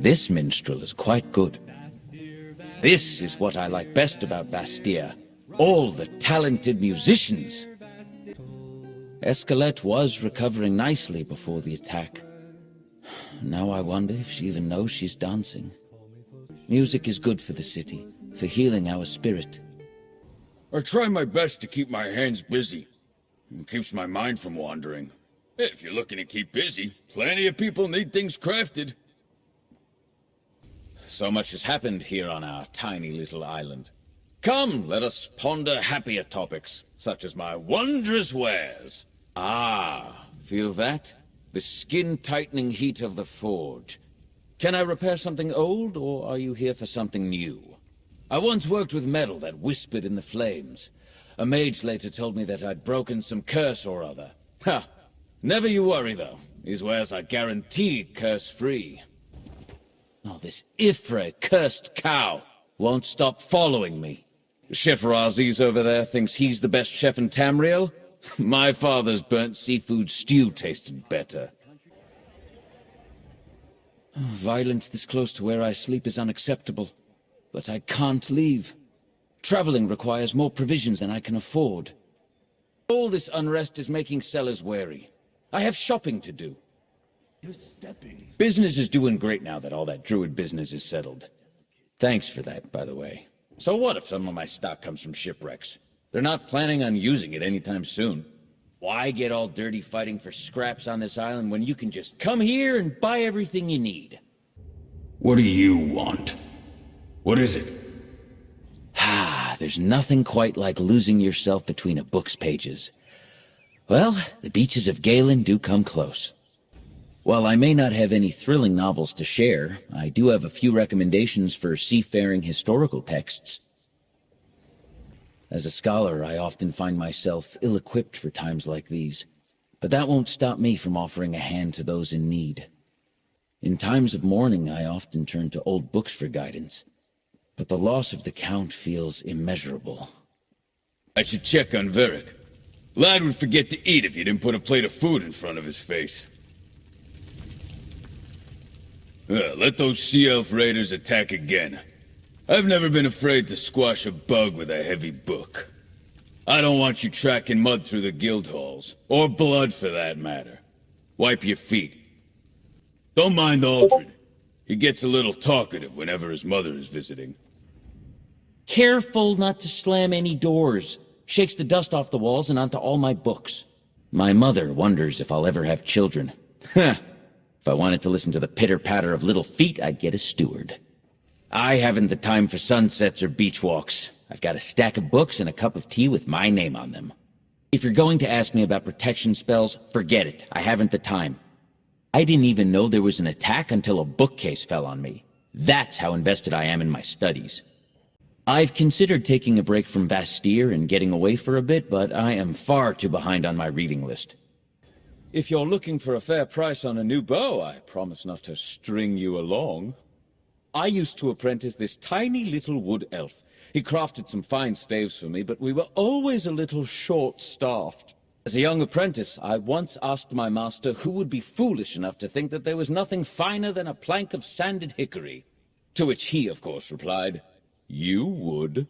This minstrel is quite good. This is what I like best about Bastir. All the talented musicians. Escalette was recovering nicely before the attack. Now I wonder if she even knows she's dancing. Music is good for the city, for healing our spirit. I try my best to keep my hands busy. It keeps my mind from wandering. If you're looking to keep busy, plenty of people need things crafted. So much has happened here on our tiny little island. Come, let us ponder happier topics, such as my wondrous wares. Ah, feel that? The skin-tightening heat of the forge. Can I repair something old, or are you here for something new? I once worked with metal that whispered in the flames. A mage later told me that I'd broken some curse or other. Ha! Never you worry, though. These wares are guaranteed curse-free. Oh, this Ifre cursed cow won't stop following me. Chef Razi's over there thinks he's the best chef in Tamriel. My father's burnt seafood stew tasted better. Oh, violence this close to where I sleep is unacceptable. But I can't leave. Traveling requires more provisions than I can afford. All this unrest is making sellers wary. I have shopping to do. Business is doing great now that all that druid business is settled. Thanks for that, by the way. So what if some of my stock comes from shipwrecks? They're not planning on using it anytime soon. Why get all dirty fighting for scraps on this island when you can just come here and buy everything you need? What do you want? What is it? There's nothing quite like losing yourself between a book's pages. Well, the beaches of Galen do come close. While I may not have any thrilling novels to share, I do have a few recommendations for seafaring historical texts. As a scholar, I often find myself ill-equipped for times like these, but that won't stop me from offering a hand to those in need. In times of mourning, I often turn to old books for guidance, but the loss of the Count feels immeasurable. I should check on Varric. Lad would forget to eat if you didn't put a plate of food in front of his face. Let those Sea Elf raiders attack again. I've never been afraid to squash a bug with a heavy book. I don't want you tracking mud through the guild halls, or blood for that matter. Wipe your feet. Don't mind Aldred. He gets a little talkative whenever his mother is visiting. Careful not to slam any doors. Shakes the dust off the walls and onto all my books. My mother wonders if I'll ever have children. Heh. If I wanted to listen to the pitter-patter of little feet, I'd get a steward. I haven't the time for sunsets or beach walks. I've got a stack of books and a cup of tea with my name on them. If you're going to ask me about protection spells, forget it. I haven't the time. I didn't even know there was an attack until a bookcase fell on me. That's how invested I am in my studies. I've considered taking a break from Bastir and getting away for a bit, but I am far too behind on my reading list. If you're looking for a fair price on a new bow, I promise not to string you along. I used to apprentice this tiny little wood elf. He crafted some fine staves for me, but we were always a little short-staffed. As a young apprentice, I once asked my master who would be foolish enough to think that there was nothing finer than a plank of sanded hickory. To which he, of course, replied, "You would."